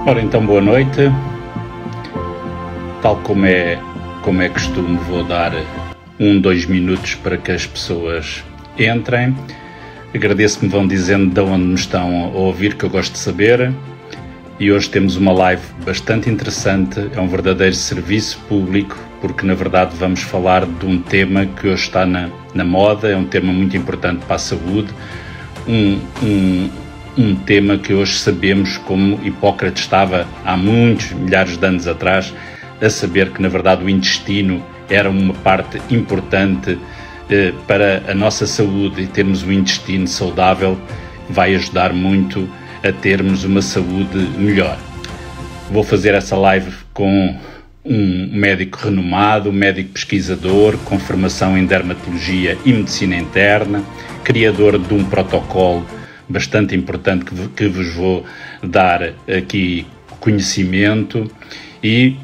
Ora então, boa noite. Tal como é costume, vou dar 2 minutos para que as pessoas entrem. Agradeço que me vão dizendo de onde me estão a ouvir, que eu gosto de saber. E hoje temos uma live bastante interessante, é um verdadeiro serviço público, porque na verdade vamos falar de um tema que hoje está na moda, é um tema muito importante para a saúde, um tema que hoje sabemos, como Hipócrates estava há muitos milhares de anos atrás, a saber que na verdade o intestino era uma parte importante para a nossa saúde, e termos um intestino saudável vai ajudar muito a termos uma saúde melhor. Vou fazer essa live com um médico renomado, um médico pesquisador, com formação em dermatologia e medicina interna, criador de um protocolo bastante importante que vos vou dar aqui conhecimento, e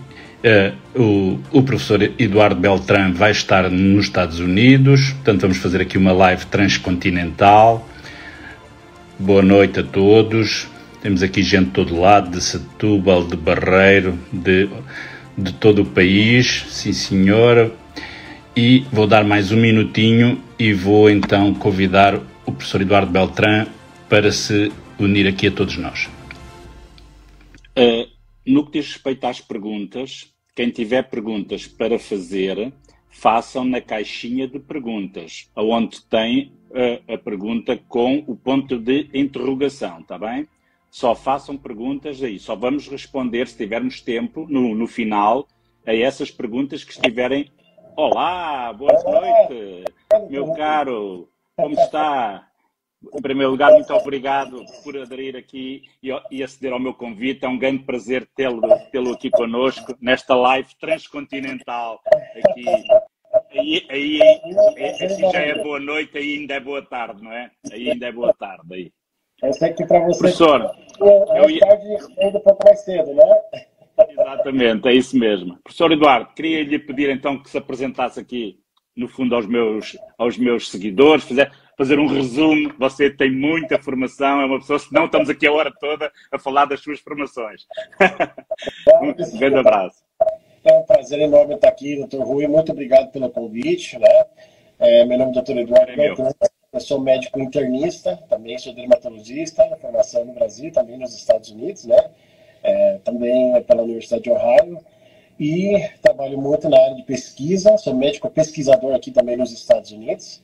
o professor Eduardo Beltrán vai estar nos Estados Unidos, portanto vamos fazer aqui uma live transcontinental. Boa noite a todos. Temos aqui gente de todo lado, de Setúbal, de Barreiro, de todo o país. Sim, senhora. E vou dar mais um minutinho e vou então convidar o professor Eduardo Beltrán para se unir aqui a todos nós. No que diz respeito às perguntas, quem tiver perguntas para fazer, façam na caixinha de perguntas, onde tem a pergunta com o ponto de interrogação, está bem? Só façam perguntas aí, só vamos responder, se tivermos tempo, no final, a essas perguntas que estiverem. Olá, boa noite, meu caro, como está? Em primeiro lugar, muito obrigado por aderir aqui e aceder ao meu convite. É um grande prazer tê-lo aqui connosco, nesta live transcontinental. Aqui já é boa noite, aí ainda é boa tarde, não é? Aí ainda é boa tarde. Aí. Eu sei que para você... Professor, tarde ainda para mais cedo, né? Exatamente, é isso mesmo. Professor Eduardo, queria lhe pedir então que se apresentasse aqui, no fundo, aos meus seguidores, fazer um resumo. Você tem muita formação, é uma pessoa, senão estamos aqui a hora toda a falar das suas formações. Um grande abraço. É um prazer enorme estar aqui, doutor Rui. Muito obrigado pelo convite, né? Meu nome é doutor Eduardo Beltrán. Eu sou médico internista, também sou dermatologista, formação no Brasil, também nos Estados Unidos, né? Também pela Universidade de Ohio. E trabalho muito na área de pesquisa, sou médico pesquisador aqui também nos Estados Unidos.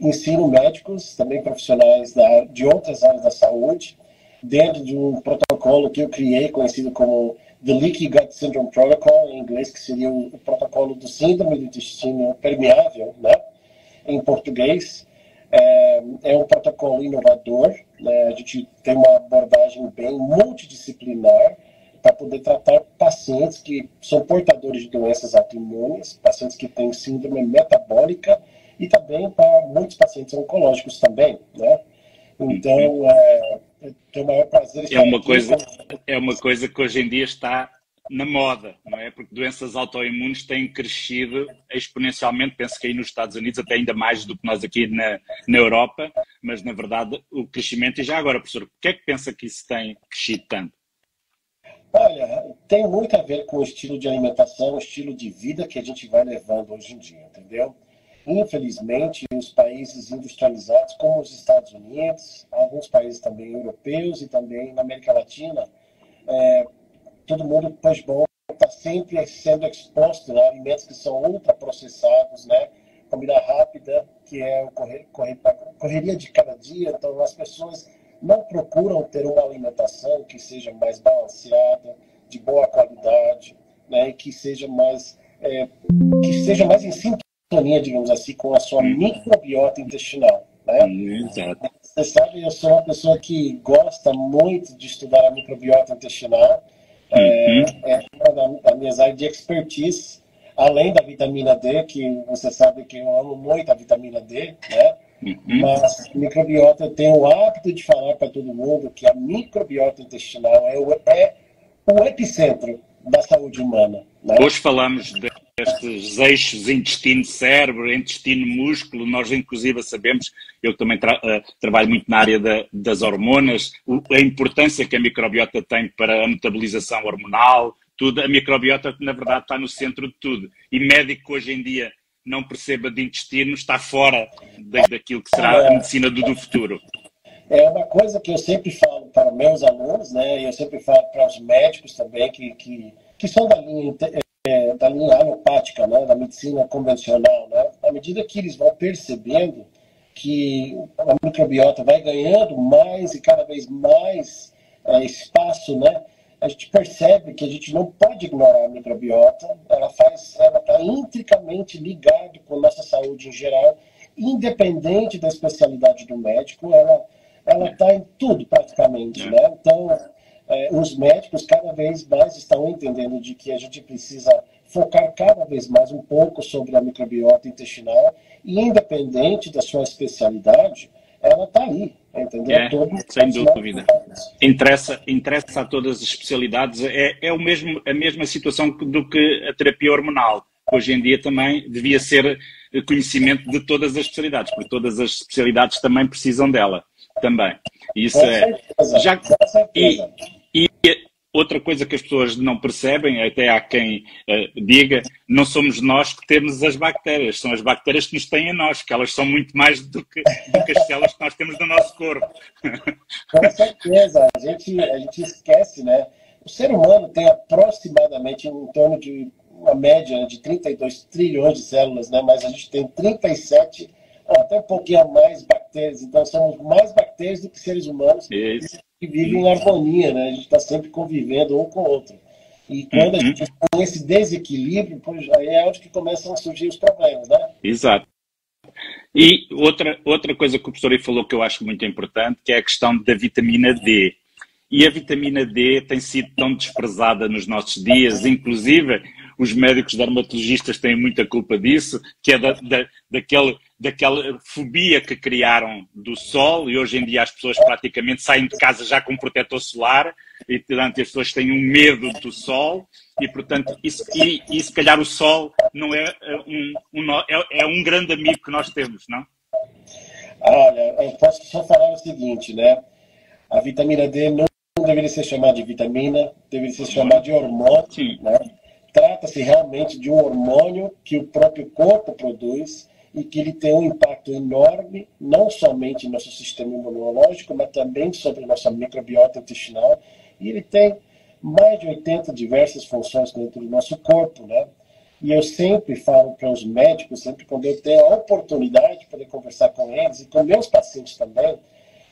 Ensino médicos, também profissionais de outras áreas da saúde, dentro de um protocolo que eu criei, conhecido como The Leaky Gut Syndrome Protocol, em inglês, que seria o protocolo do síndrome do intestino permeável, né? Em português. É um protocolo inovador, né? A gente tem uma abordagem bem multidisciplinar para poder tratar pacientes que são portadores de doenças autoimunes, pacientes que têm síndrome metabólica, e também para muitos pacientes oncológicos também, né? Então, eu tenho o maior prazer em É uma coisa que hoje em dia está na moda, não é? Porque doenças autoimunes têm crescido exponencialmente, penso que aí nos Estados Unidos até ainda mais do que nós aqui na Europa, mas na verdade o crescimento, e já agora, professor, o que é que pensa que isso tem crescido tanto? Olha, tem muito a ver com o estilo de alimentação, o estilo de vida que a gente vai levando hoje em dia, entendeu? Infelizmente, os países industrializados, como os Estados Unidos, alguns países também europeus e também na América Latina, todo mundo, pois bom, está sempre sendo exposto a alimentos que são ultraprocessados, né? Comida rápida, que é correria de cada dia. Então, as pessoas não procuram ter uma alimentação que seja mais balanceada, de boa qualidade, né? E que seja mais em sintonia, digamos assim, com a sua microbiota intestinal, né? Exato. Você sabe, eu sou uma pessoa que gosta muito de estudar a microbiota intestinal. É uma das minhas áreas de expertise, além da vitamina D, que você sabe que eu amo muito a vitamina D, né? Mas microbiota, eu tenho o hábito de falar para todo mundo que a microbiota intestinal é o epicentro da saúde humana. Né? Hoje falamos destes eixos intestino-cérebro, intestino-músculo, nós inclusive sabemos, eu também trabalho muito na área das hormonas, a importância que a microbiota tem para a metabolização hormonal, tudo. A microbiota, na verdade, está no centro de tudo. E médico que hoje em dia não perceba de intestino está fora daquilo que será a medicina do futuro. É uma coisa que eu sempre falo para meus alunos, né? E eu sempre falo para os médicos também, que são da linha alopática, né? Da medicina convencional. Né? À medida que eles vão percebendo que a microbiota vai ganhando mais e cada vez mais espaço, né? A gente percebe que a gente não pode ignorar a microbiota, ela está intricamente ligada com a nossa saúde em geral, independente da especialidade do médico, ela está em tudo praticamente, né? Então, os médicos cada vez mais estão entendendo de que a gente precisa focar cada vez mais um pouco sobre a microbiota intestinal e independente da sua especialidade, ela está aí, entendeu? Sem dúvida. Interessa a todas as especialidades. É a mesma situação do que a terapia hormonal. Hoje em dia também devia ser conhecimento de todas as especialidades, porque todas as especialidades também precisam dela. Também. Isso E outra coisa que as pessoas não percebem, até há quem diga, não somos nós que temos as bactérias, são as bactérias que nos têm a nós, que elas são muito mais do que as células que nós temos no nosso corpo. Com certeza, a gente esquece, né? O ser humano tem aproximadamente em torno de uma média de 32 trilhões de células, né? Mas a gente tem 37, até um pouquinho a mais bactérias, então somos mais bactérias do que seres humanos. Isso. Que vivem em harmonia, né? A gente está sempre convivendo um com o outro. E quando a gente tem esse desequilíbrio, aí é onde que começam a surgir os problemas, né? Exato. E outra coisa que o professor aí falou que eu acho muito importante, que é a questão da vitamina D. E a vitamina D tem sido tão desprezada nos nossos dias, inclusive os médicos dermatologistas têm muita culpa disso, que é daquela fobia que criaram do sol, e hoje em dia as pessoas praticamente saem de casa já com protetor solar, e portanto as pessoas têm um medo do sol, e portanto, se calhar o sol não é um grande amigo que nós temos, não? Olha, eu posso só falar o seguinte, né? A vitamina D não deveria ser chamada de vitamina, deveria ser chamada de hormônio, né? Trata-se realmente de um hormônio que o próprio corpo produz e que ele tem um impacto enorme, não somente no nosso sistema imunológico, mas também sobre a nossa microbiota intestinal. E ele tem mais de 80 diversas funções dentro do nosso corpo, né? E eu sempre falo para os médicos, sempre quando eu tenho a oportunidade de poder conversar com eles e com meus pacientes também,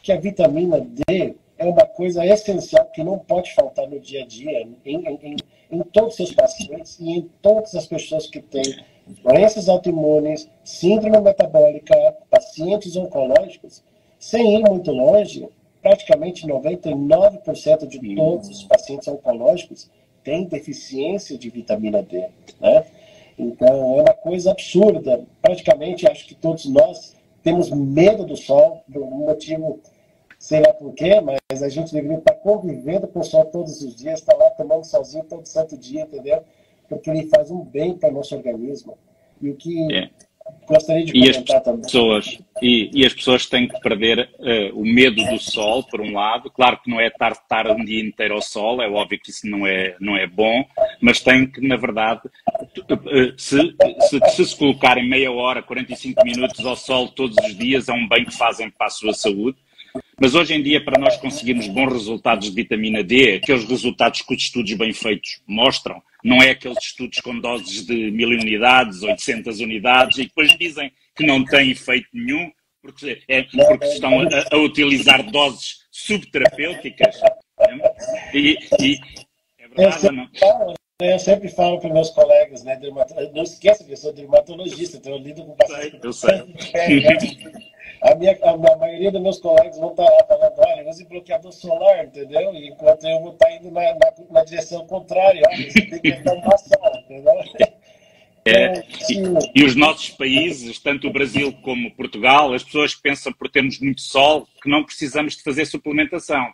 que a vitamina D é uma coisa essencial que não pode faltar no dia a dia, em todos os seus pacientes e em todas as pessoas que têm doenças autoimunes, síndrome metabólica, pacientes oncológicos, sem ir muito longe, praticamente 99% de todos os pacientes oncológicos têm deficiência de vitamina D, né? Então, é uma coisa absurda. Praticamente, acho que todos nós temos medo do sol, por um motivo, sei lá por quê, mas a gente deveria estar convivendo com o sol todos os dias, estar lá tomando solzinho todo santo dia, entendeu? Porque ele faz um bem para o nosso organismo. E o que gostaria de comentar também. E as pessoas têm que perder o medo do sol, por um lado. Claro que não é estar um dia inteiro ao sol, é óbvio que isso não é bom, mas tem que, na verdade, se colocarem meia hora, 45 minutos ao sol todos os dias, é um bem que fazem para a sua saúde. Mas hoje em dia, para nós conseguirmos bons resultados de vitamina D, aqueles resultados que os estudos bem feitos mostram, não é aqueles estudos com doses de 1000 unidades, 800 unidades, e depois dizem que não têm efeito nenhum, porque estão a utilizar doses subterapêuticas. E é verdade ou não? Eu sempre falo para meus colegas, né, não esqueça que eu sou dermatologista, então eu lido com pacientes. Eu sei. A maioria dos meus colegas vão estar lá falando, olha, use bloqueador solar, entendeu? E enquanto eu vou estar indo na direção contrária, olha, você tem que estar no sol, entendeu? E os nossos países, tanto o Brasil como Portugal, as pessoas pensam por termos muito sol que não precisamos de fazer suplementação.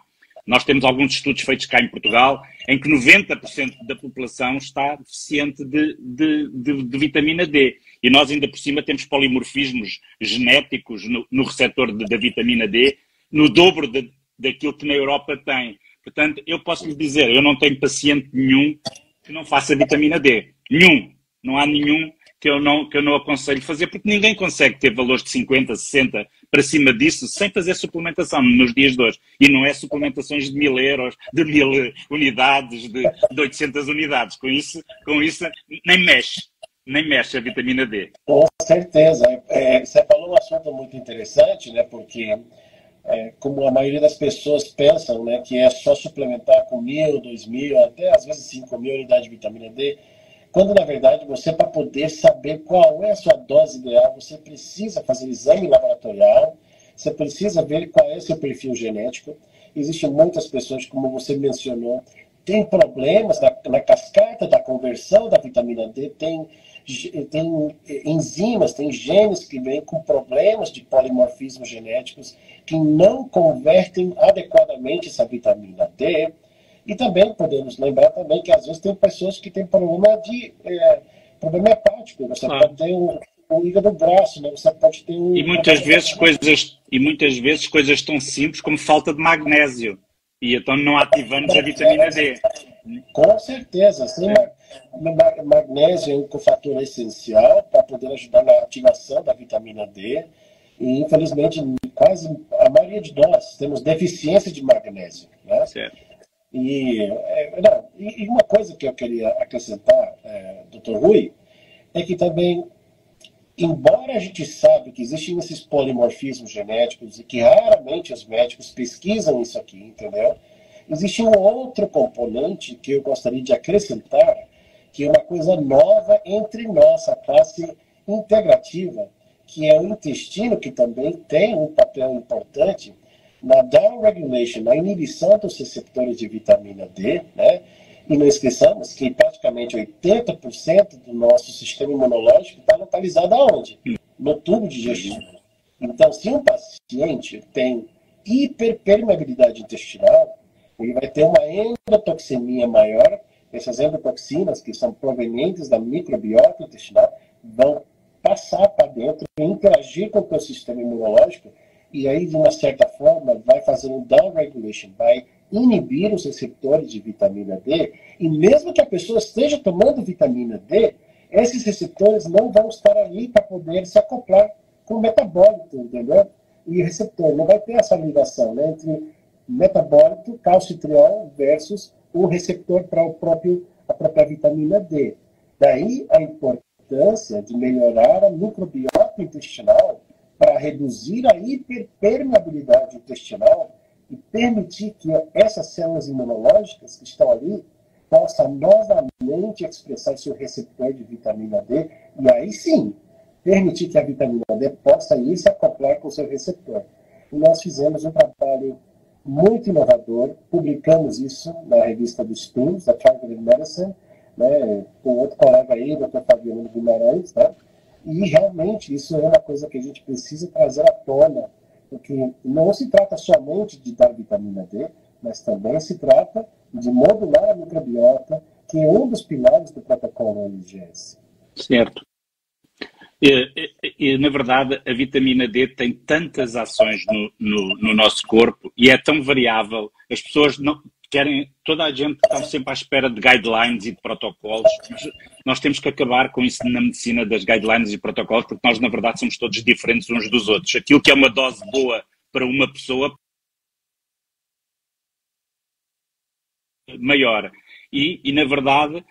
Nós temos alguns estudos feitos cá em Portugal em que 90% da população está deficiente de vitamina D. E nós ainda por cima temos polimorfismos genéticos no receptor da vitamina D no dobro daquilo que na Europa tem. Portanto, eu posso lhe dizer, eu não tenho paciente nenhum que não faça vitamina D. Nenhum. Não há nenhum que eu não aconselho fazer, porque ninguém consegue ter valores de 50, 60 para cima disso sem fazer suplementação nos dias de hoje. E não é suplementações de 1000 euros, de 1000 unidades, de 800 unidades. Com isso nem mexe a vitamina D. Com certeza. Você falou um assunto muito interessante, né? Porque como a maioria das pessoas pensam, né, que é só suplementar com 1000, 2000, até às vezes 5000 unidades de vitamina D, quando na verdade você, para poder saber qual é a sua dose ideal, você precisa fazer exame laboratorial, você precisa ver qual é o seu perfil genético. Existem muitas pessoas, como você mencionou, tem problemas na cascata da conversão da vitamina D, tem enzimas, tem genes que vêm com problemas de polimorfismo genéticos que não convertem adequadamente essa vitamina D. E também podemos lembrar também que às vezes tem pessoas que têm problema hepático. Você pode ter um hígado grasso, né? Você pode ter E muitas vezes coisas tão simples como falta de magnésio. E então não ativamos a vitamina D. Com certeza. Sim, magnésio é um cofator essencial para poder ajudar na ativação da vitamina D. E, infelizmente, quase a maioria de nós temos deficiência de magnésio. Né? Certo. E uma coisa que eu queria acrescentar, Dr. Rui, é que também, embora a gente saiba que existem esses polimorfismos genéticos e que raramente os médicos pesquisam isso aqui, entendeu? Existe um outro componente que eu gostaria de acrescentar, que é uma coisa nova entre nós, a classe integrativa, que é o intestino, que também tem um papel importante na downregulation, na inibição dos receptores de vitamina D, né? E não esqueçamos que praticamente 80% do nosso sistema imunológico está localizado aonde? No tubo digestivo. Então, se um paciente tem hiperpermeabilidade intestinal, ele vai ter uma endotoxemia maior. Essas endotoxinas, que são provenientes da microbiota intestinal, vão passar para dentro e interagir com o teu sistema imunológico, e aí, de uma certa forma, vai fazer um downregulation, vai inibir os receptores de vitamina D, e mesmo que a pessoa esteja tomando vitamina D, esses receptores não vão estar ali para poder se acoplar com o metabólito, entendeu? E o receptor não vai ter essa ligação, né, entre metabólito, calcitriol, versus o receptor para a própria vitamina D. Daí a importância de melhorar a microbiota intestinal para reduzir a hiperpermeabilidade intestinal e permitir que essas células imunológicas que estão ali possam novamente expressar seu receptor de vitamina D, e aí sim, permitir que a vitamina D possa ir se acoplar com o seu receptor. E nós fizemos um trabalho muito inovador, publicamos isso na revista dos estudos, da Targeted Medicine, né, com outro colega aí, o Dr. Fabiano Guimarães, né? E realmente isso é uma coisa que a gente precisa trazer à tona, porque não se trata somente de dar vitamina D, mas também se trata de modular a microbiota, que é um dos pilares do protocolo LGS. Certo. Na verdade, a vitamina D tem tantas ações no nosso corpo e é tão variável. As pessoas não querem, toda a gente está sempre à espera de guidelines e de protocolos, mas nós temos que acabar com isso na medicina das guidelines e protocolos, porque nós, na verdade, somos todos diferentes uns dos outros. Aquilo que é uma dose boa para uma pessoa maior. E na verdade,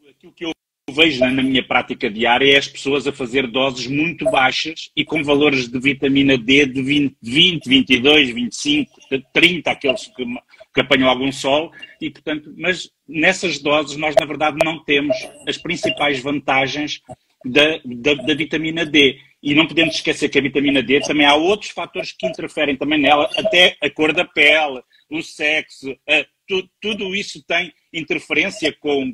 aquilo que eu vejo na minha prática diária é as pessoas a fazer doses muito baixas e com valores de vitamina D de 20, 22, 25, 30, aqueles que apanham algum sol, e portanto, mas nessas doses nós na verdade não temos as principais vantagens da vitamina D. E não podemos esquecer que a vitamina D também há outros fatores que interferem também nela, até a cor da pele, o sexo, tudo isso tem interferência com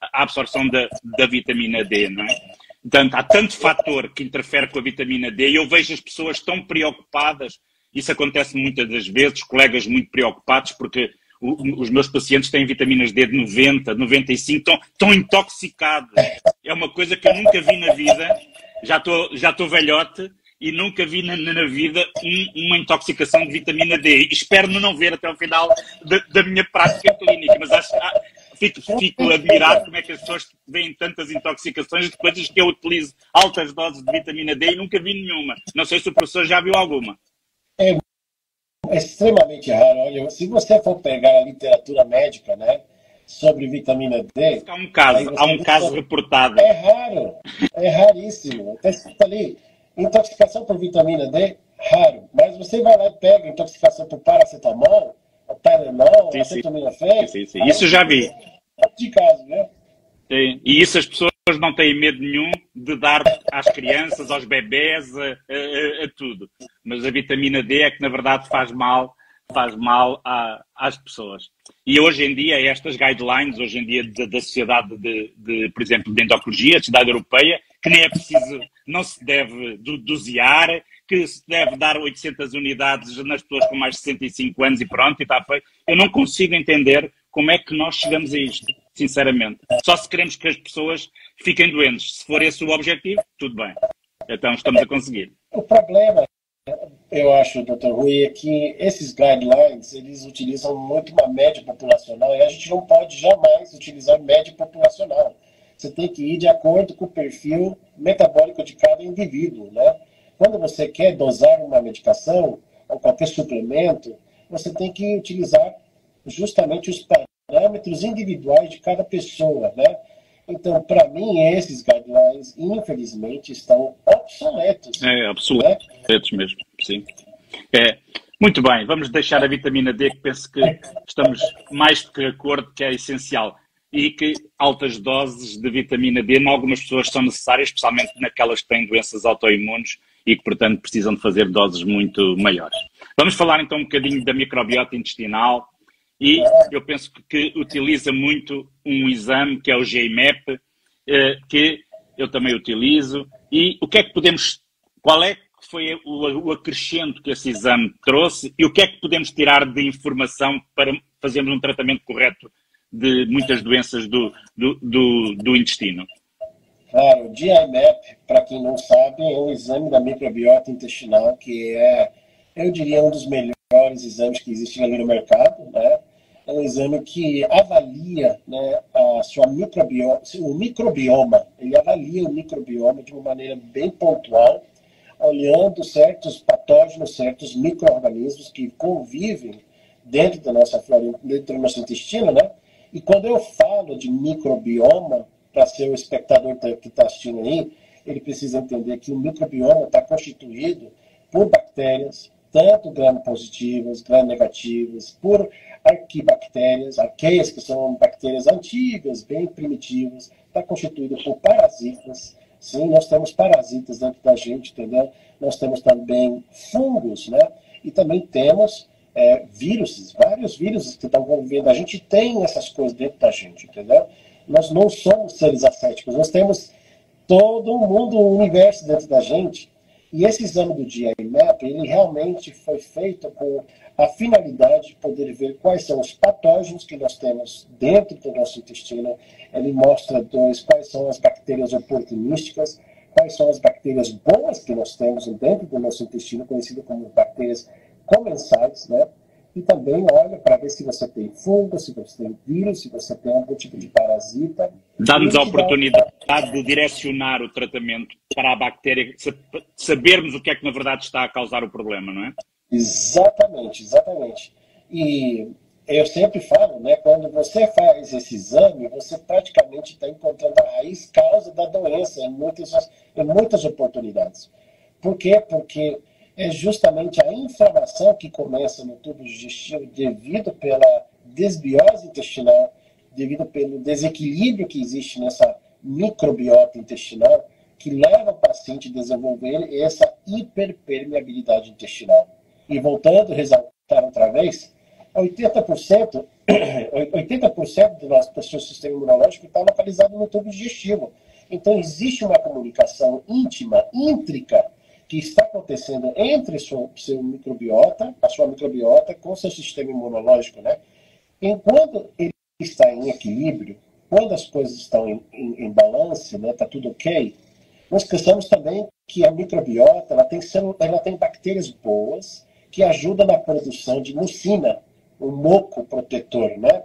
a absorção da vitamina D, não é? Portanto, há tanto fator que interfere com a vitamina D e eu vejo as pessoas tão preocupadas Isso acontece muitas das vezes, colegas muito preocupados porque os meus pacientes têm vitaminas D de 90, 95, estão intoxicados. É uma coisa que eu nunca vi na vida, já estou velhote e nunca vi na vida uma intoxicação de vitamina D. Espero não ver até o final da minha prática clínica, mas fico admirado como é que as pessoas veem tantas intoxicações de coisas que eu utilizo altas doses de vitamina D e nunca vi nenhuma. Não sei se o professor já viu alguma. É extremamente raro. Olha, se você for pegar a literatura médica, né, sobre vitamina D... Há um caso reportado. É raro, é raríssimo. Está escrito ali, intoxicação por vitamina D, raro. Mas você vai lá e pega intoxicação por paracetamol, Tylenol, acetaminofén... Sim. Isso eu já vi. De caso, né? Sim. E isso as pessoas não têm medo nenhum de dar às crianças, aos bebés, a tudo. Mas a vitamina D é que, na verdade, faz mal às pessoas. E hoje em dia, estas guidelines, hoje em dia, da Sociedade por exemplo, de Endocrinologia, da Sociedade Europeia, que nem é preciso, não se deve dosear, que se deve dar 800 unidades nas pessoas com mais de 65 anos e pronto, e está feito. Eu não consigo entender como é que nós chegamos a isto, sinceramente. Só se queremos que as pessoas fiquem doentes. Se for esse o objetivo, tudo bem. Então estamos a conseguir. O problema, eu acho, Dr. Rui, é que esses guidelines, eles utilizam muito uma média populacional e a gente não pode jamais utilizar média populacional. Você tem que ir de acordo com o perfil metabólico de cada indivíduo, né? Quando você quer dosar uma medicação ou qualquer suplemento, você tem que utilizar justamente os parâmetros individuais de cada pessoa, né? Então, para mim, esses guidelines, infelizmente, estão obsoletos. Obsoletos, né? Mesmo, sim. Muito bem, vamos deixar a vitamina D, que penso que estamos mais do que de acordo que é essencial. E que altas doses de vitamina D, em algumas pessoas são necessárias, especialmente naquelas que têm doenças autoimunes e que, portanto, precisam de fazer doses muito maiores. Vamos falar, então, um bocadinho da microbiota intestinal. E eu penso que utiliza muito um exame que é o GIMAP, que eu também utilizo. E o que é que qual é que foi o acrescento que esse exame trouxe e o que é que podemos tirar de informação para fazermos um tratamento correto de muitas doenças do intestino? Claro, o GIMAP, para quem não sabe, é um exame da microbiota intestinal que é, eu diria, um dos melhores exames que existem ali no mercado, né? É um exame que avalia, né, o microbioma. Ele avalia o microbioma de uma maneira bem pontual, olhando certos patógenos, certos micro-organismos que convivem dentro da nossa flora, dentro do nosso intestino, né? E quando eu falo de microbioma, para ser o espectador que está assistindo aí, ele precisa entender que o microbioma está constituído por bactérias, tanto gram-positivas, gram-negativas, por arquibactérias, arqueias, que são bactérias antigas, bem primitivas, está constituído por parasitas. Sim, nós temos parasitas dentro da gente, entendeu? Nós temos também fungos, né? E também temos vírus, vários vírus que estão convivendo. A gente tem essas coisas dentro da gente, entendeu? Nós não somos seres ascéticos, nós temos todo o mundo, o universo dentro da gente. E esse exame do GIMAP, ele realmente foi feito com a finalidade de poder ver quais são os patógenos que nós temos dentro do nosso intestino. Ele mostra quais são as bactérias oportunísticas, quais são as bactérias boas que nós temos dentro do nosso intestino, conhecido como bactérias comensais, né? E também olha para ver se você tem fungo, se você tem vírus, se você tem algum tipo de parasita. Dá-nos a oportunidade de direcionar o tratamento para a bactéria, sabermos o que é que na verdade está a causar o problema, não é? Exatamente, exatamente. E eu sempre falo, né, quando você faz esse exame, você praticamente está encontrando a raiz causa da doença em muitas oportunidades. Por quê? Porque é justamente a inflamação que começa no tubo digestivo devido pela desbiose intestinal, devido pelo desequilíbrio que existe nessa microbiota intestinal, que leva o paciente a desenvolver essa hiperpermeabilidade intestinal. E voltando a ressaltar outra vez, 80% do nosso sistema imunológico está localizado no tubo digestivo. Então existe uma comunicação íntima, intrínseca, que está acontecendo entre seu microbiota, a sua microbiota, com o seu sistema imunológico, né? Enquanto ele está em equilíbrio, quando as coisas estão em balance, né, tá tudo ok, nós esquecemos também que a microbiota ela tem bactérias boas que ajudam na produção de mucina, um moco protetor, né?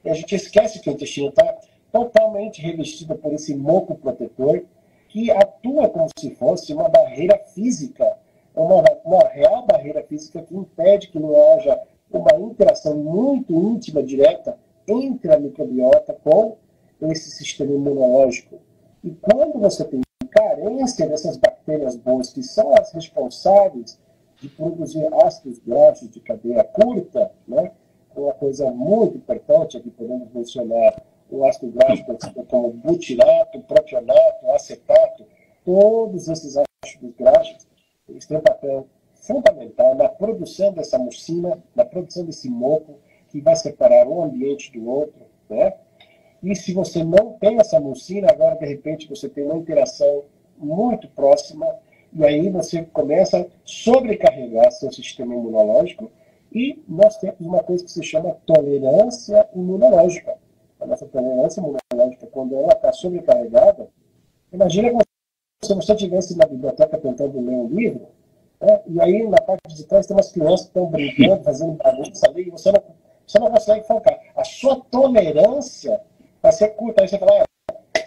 E a gente esquece que o intestino está totalmente revestido por esse moco protetor que atua como se fosse uma barreira física, uma real barreira física que impede que não haja uma interação muito íntima, direta, entre a microbiota com esse sistema imunológico. E quando você tem carência dessas bactérias boas, que são as responsáveis de produzir ácidos graxos de cadeia curta, né? Uma coisa muito importante, aqui podemos mencionar o ácido graxo como butirato, propionato, acetato, todos esses ácidos graxos, eles têm um papel fundamental na produção dessa mucina, na produção desse moco, que vai separar um ambiente do outro, né? E se você não tem essa mucina, agora de repente você tem uma interação muito próxima, e aí você começa a sobrecarregar seu sistema imunológico, e nós temos uma coisa que se chama tolerância imunológica. A nossa tolerância imunológica, quando ela está sobrecarregada, imagina como se você estivesse na biblioteca tentando ler um livro, né? E aí na parte de trás tem umas crianças que estão brincando, fazendo bagunça ali, e você não consegue focar. A sua tolerância vai ser curta. Aí você fala,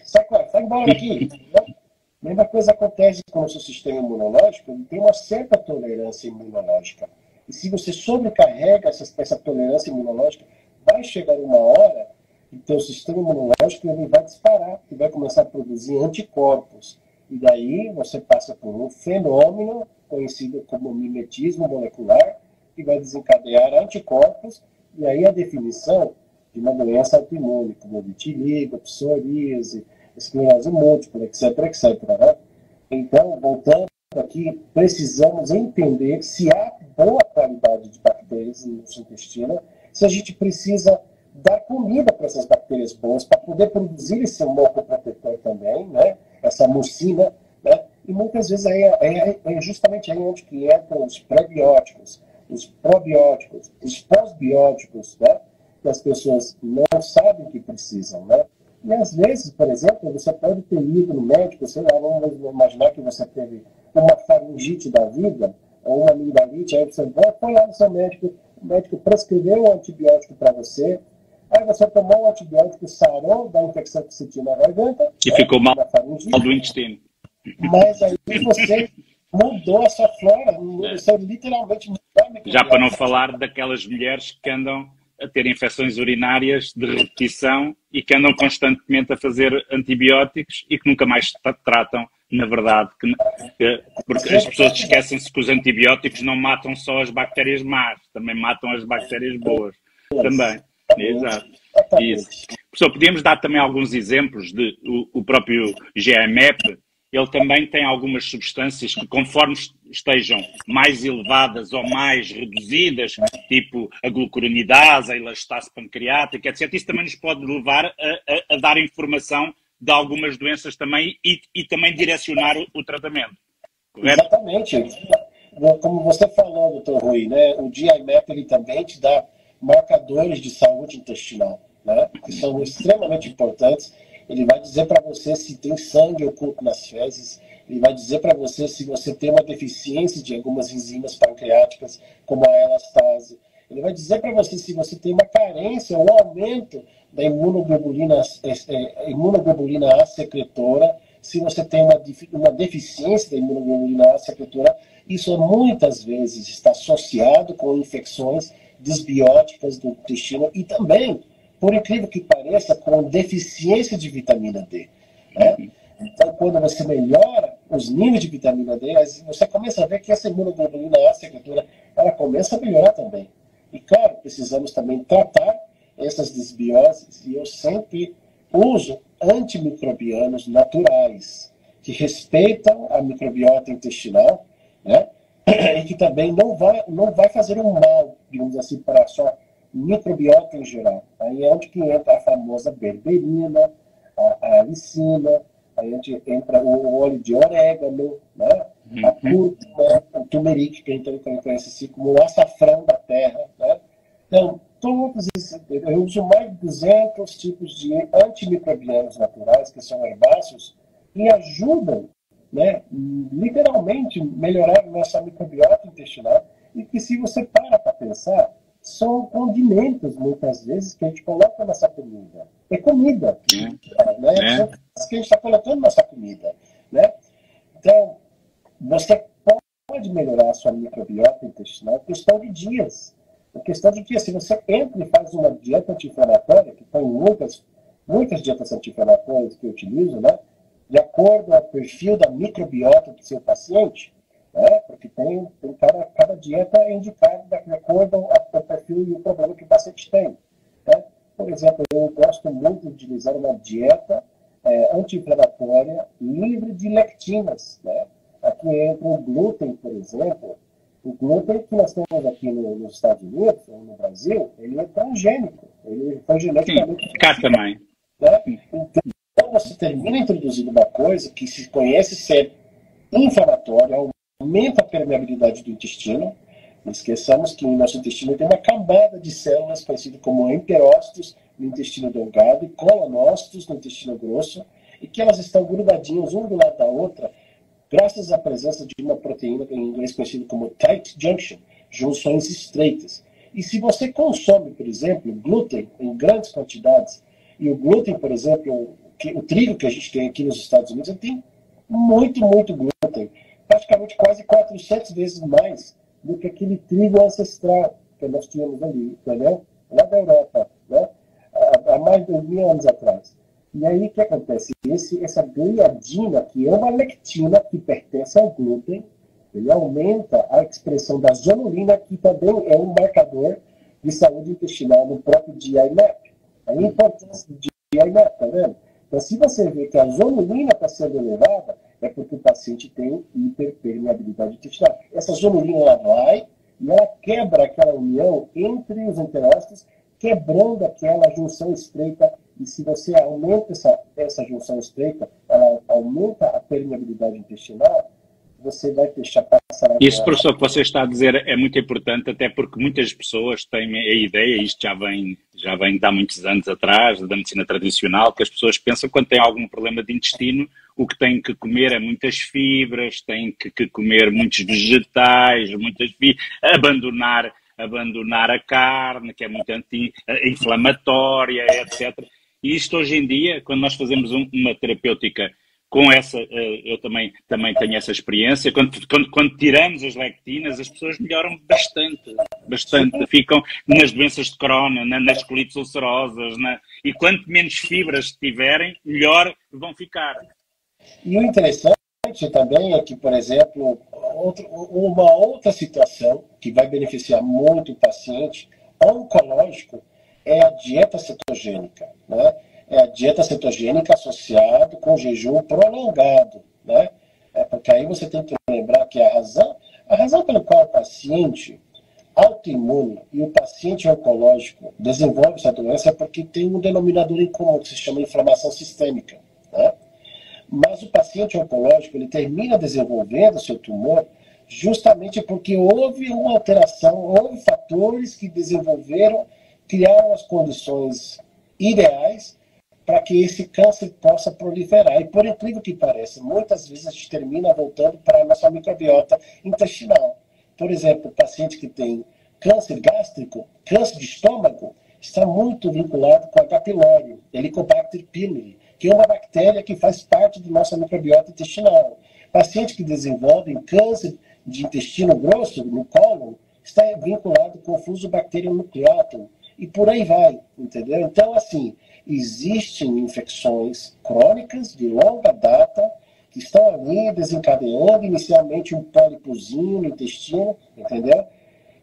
sai embora daqui. A mesma coisa acontece com o seu sistema imunológico, ele tem uma certa tolerância imunológica. E se você sobrecarrega essa tolerância imunológica, vai chegar uma hora que o teu sistema imunológico ele vai disparar, e vai começar a produzir anticorpos. E daí você passa por um fenômeno conhecido como mimetismo molecular, que vai desencadear anticorpos, e aí a definição de uma doença autoimune, como vitiligo, psoríase, esclerose múltipla, etc, etc. Né? Então, voltando aqui, precisamos entender se há boa qualidade de bactérias no nosso intestino, se a gente precisa dar comida para essas bactérias boas, para poder produzir esse moco protetor também, né? Essa mucina, né? E muitas vezes é justamente aí onde que entram os pré-bióticos, os probióticos, os pós-bióticos, né? Que as pessoas não sabem que precisam, né? E às vezes, por exemplo, você pode ter ido no médico, sei lá, vamos imaginar que você teve uma faringite da vida, ou uma amigdalite, aí você foi lá no seu médico, o médico prescreveu um antibiótico para você, aí você tomou um antibiótico, sarou da infecção que você tinha na garganta, e ficou mal do intestino. Mas aí você mudou a sua flora, você literalmente mudou a microbiota. Já para não falar daquelas mulheres que andam a ter infecções urinárias de repetição e que andam constantemente a fazer antibióticos e que nunca mais tratam, na verdade, porque as pessoas esquecem-se que os antibióticos não matam só as bactérias más, também matam as bactérias boas. Também. Exato. Isso. Professor, podíamos dar também alguns exemplos de o próprio GMEP. Ele também tem algumas substâncias que, conforme estejam mais elevadas ou mais reduzidas, tipo a glucuronidase, a elastase pancreática, etc., isso também nos pode levar a dar informação de algumas doenças também e também direcionar o tratamento. Correto? Exatamente. Como você falou, Dr. Rui, né, o GI-MAP ele também te dá marcadores de saúde intestinal, né, que são extremamente importantes. Ele vai dizer para você se tem sangue oculto nas fezes, ele vai dizer para você se você tem uma deficiência de algumas enzimas pancreáticas, como a elastase. Ele vai dizer para você se você tem uma carência ou aumento da imunoglobulina A secretora, se você tem uma deficiência da imunoglobulina A secretora. Isso muitas vezes está associado com infecções desbióticas do intestino e também, por incrível que pareça, com deficiência de vitamina D. Né? Então, quando você melhora os níveis de vitamina D, você começa a ver que essa imunoglobulina A secretora, ela começa a melhorar também. E, claro, precisamos também tratar essas desbioses, e eu sempre uso antimicrobianos naturais, que respeitam a microbiota intestinal, né? E que também não vai fazer um mal, digamos assim, para a sua microbiota em geral. Aí é onde que entra a famosa berberina, a alicina, aí onde entra o óleo de orégano, né? a cúrcuma, o turmeric, que a gente conhece assim como o açafrão da terra, né? Então, todos esses, eu uso mais de 200 tipos de antimicrobianos naturais, que são herbáceos, e ajudam, né, literalmente, melhorar a nossa microbiota intestinal, e que, se você para pensar, são condimentos, muitas vezes, que a gente coloca na nossa comida. É comida, né? São coisas que a gente está colocando na nossa comida, né? Então, você pode melhorar a sua microbiota intestinal em questão de dias. Em questão de dias, se você entra e faz uma dieta anti-inflamatória, que tem muitas dietas anti-inflamatórias que eu utilizo, né? De acordo ao perfil da microbiota do seu paciente, né? Porque tem cada dieta é indicada de acordo ao perfil e o problema que o paciente tem, né? Por exemplo, eu gosto muito de utilizar uma dieta anti-inflamatória livre de lectinas, né? Aqui entra o glúten, por exemplo. O glúten que nós temos aqui nos Estados Unidos, ou no Brasil, ele é transgênico. Ele foi geneticamente... Cá também. Né? Então, você termina introduzindo uma coisa que se conhece ser inflamatória, aumenta a permeabilidade do intestino. Não esqueçamos que no nosso intestino tem uma camada de células conhecidas como enterócitos no intestino delgado e colonócitos no intestino grosso, e que elas estão grudadinhas um do lado da outra, graças à presença de uma proteína em inglês conhecida como tight junction, junções estreitas. E se você consome, por exemplo, glúten em grandes quantidades, e o glúten, por exemplo, o trigo que a gente tem aqui nos Estados Unidos, ele tem muito glúten, praticamente quase 400 vezes mais do que aquele trigo ancestral que nós tínhamos ali, entendeu? Lá da Europa, né? Há mais de 2.000 anos atrás. E aí o que acontece? Essa gliadina, que é uma lectina que pertence ao glúten, ele aumenta a expressão da zonulina, que também é um marcador de saúde intestinal no próprio GI-MAP. A importância do GI-MAP, tá vendo? Então, se você vê que a zonulina está sendo elevada, é porque o paciente tem hiperpermeabilidade intestinal. Essa zonulina, ela vai e ela quebra aquela união entre os enterócitos, quebrando aquela junção estreita. E se você aumenta essa junção estreita, ela aumenta a permeabilidade intestinal, você vai passar a... Isso, professor, que você está a dizer é muito importante, até porque muitas pessoas têm a ideia, isto já vem de há muitos anos atrás, da medicina tradicional, que as pessoas pensam que quando têm algum problema de intestino, o que têm que comer é muitas fibras, têm que comer muitos vegetais, abandonar a carne, que é muito anti-inflamatória, etc. E isto hoje em dia, quando nós fazemos uma terapêutica com essa, eu também tenho essa experiência, quando tiramos as lectinas, as pessoas melhoram bastante, ficam nas doenças de Crohn, nas colites ulcerosas, e quanto menos fibras tiverem, melhor vão ficar. E o interessante também é que, por exemplo, uma outra situação que vai beneficiar muito o paciente oncológico é a dieta cetogênica, né? É a dieta cetogênica associada com jejum prolongado, né? Porque aí você tem que lembrar que a razão pela qual o paciente autoimune e o paciente oncológico desenvolve essa doença é porque tem um denominador em comum que se chama inflamação sistêmica, né? Mas o paciente oncológico, ele termina desenvolvendo seu tumor justamente porque houve uma alteração, houve fatores que criaram as condições ideais para que esse câncer possa proliferar. E por incrível que pareça, muitas vezes a gente termina voltando para a nossa microbiota intestinal. Por exemplo, o paciente que tem câncer gástrico, câncer de estômago, está muito vinculado com H. pylori, Helicobacter pylori, que é uma bactéria que faz parte da nossa microbiota intestinal. Paciente que desenvolve câncer de intestino grosso, no cólon, está vinculado com o Fusobacterium nucleatum, e por aí vai, entendeu? Então, assim, existem infecções crônicas de longa data que estão ali desencadeando inicialmente um pólipozinho no intestino, entendeu?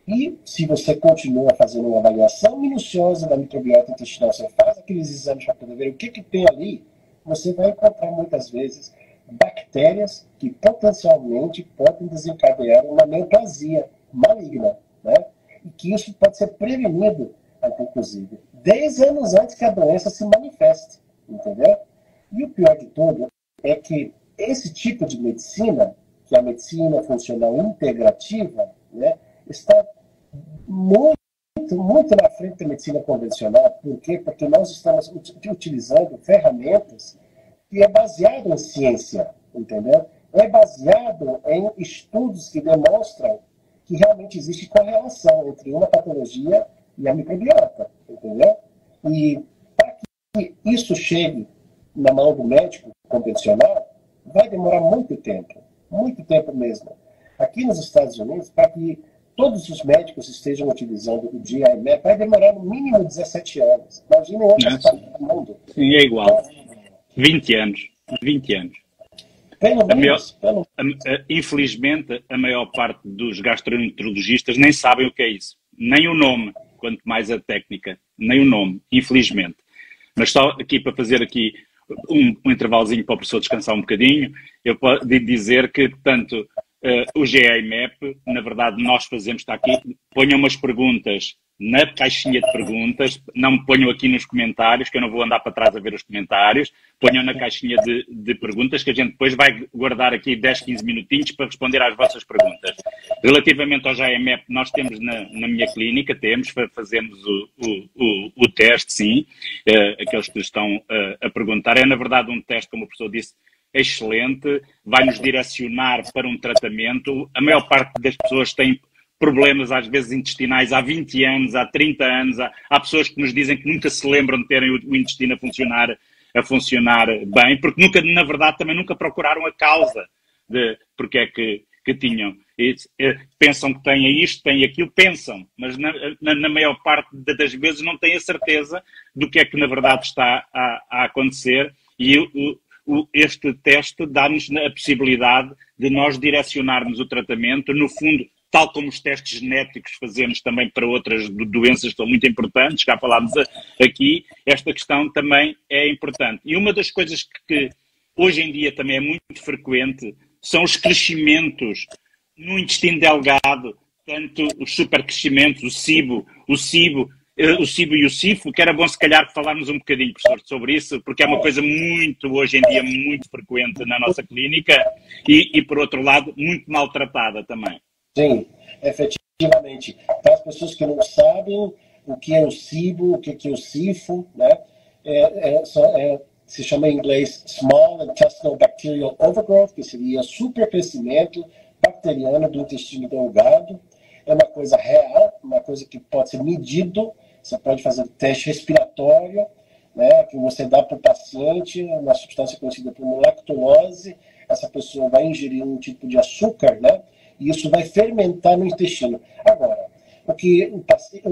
E se você continua fazendo uma avaliação minuciosa da microbiota intestinal, você faz aqueles exames para poder ver o que tem ali, você vai encontrar muitas vezes bactérias que potencialmente podem desencadear uma neoplasia maligna, né? E que isso pode ser prevenido, inclusive, 10 anos antes que a doença se manifeste, entendeu? E o pior de tudo é que esse tipo de medicina, que é a medicina funcional integrativa, né, está muito na frente da medicina convencional. Por quê? Porque nós estamos utilizando ferramentas que é baseado em ciência, entendeu? É baseado em estudos que demonstram que realmente existe correlação entre uma patologia e a microbiota, entendeu? E para que isso chegue na mão do médico convencional, vai demorar muito tempo mesmo. Aqui nos Estados Unidos, para que todos os médicos estejam utilizando o GI-Map, vai demorar no mínimo 17 anos. Imagina outras partes do mundo. Sim, é igual. 20 anos. 20 anos. Pelo menos. Infelizmente, a maior parte dos gastroenterologistas nem sabem o que é isso. Nem o nome, quanto mais a técnica. Nem o nome, infelizmente. Mas só aqui para fazer aqui um intervalozinho para o professor descansar um bocadinho, eu posso dizer que, portanto, o GI-Map, na verdade, nós fazemos, está aqui, ponham umas perguntas na caixinha de perguntas, não me ponham aqui nos comentários, que eu não vou andar para trás a ver os comentários, ponham na caixinha de perguntas, que a gente depois vai guardar aqui 10, 15 minutinhos para responder às vossas perguntas. Relativamente ao GI-Map, nós temos na minha clínica, fazemos o teste, sim, aqueles que estão a perguntar. É, na verdade, um teste, como o professor disse, excelente, vai nos direcionar para um tratamento. A maior parte das pessoas tem problemas, às vezes, intestinais há 20 anos, há 30 anos. Há pessoas que nos dizem que nunca se lembram de terem o intestino a funcionar bem, porque nunca, na verdade, também nunca procuraram a causa de porque é que tinham. Pensam que têm isto, têm aquilo, pensam, mas na maior parte das vezes não têm a certeza do que é que, na verdade, está a acontecer. E este teste dá-nos a possibilidade de nós direcionarmos o tratamento, no fundo, tal como os testes genéticos fazemos também para outras doenças que são muito importantes, já falámos aqui, esta questão também é importante. E uma das coisas que hoje em dia também é muito frequente são os crescimentos no intestino delgado, tanto os supercrescimentos, o SIBO e o SIFO, que era bom se calhar falarmos um bocadinho, professor, sobre isso, porque é uma coisa hoje em dia, muito frequente na nossa clínica e por outro lado, muito maltratada também. Sim, efetivamente. Para as pessoas que não sabem o que é o SIBO, o que é o SIFO, né? Se chama em inglês Small Intestinal Bacterial Overgrowth, que seria supercrescimento bacteriano do intestino delgado. É uma coisa real, uma coisa que pode ser medido. Você pode fazer teste respiratório, né, que você dá para o paciente, uma substância conhecida como lactulose. Essa pessoa vai ingerir um tipo de açúcar, né, e isso vai fermentar no intestino. Agora, o que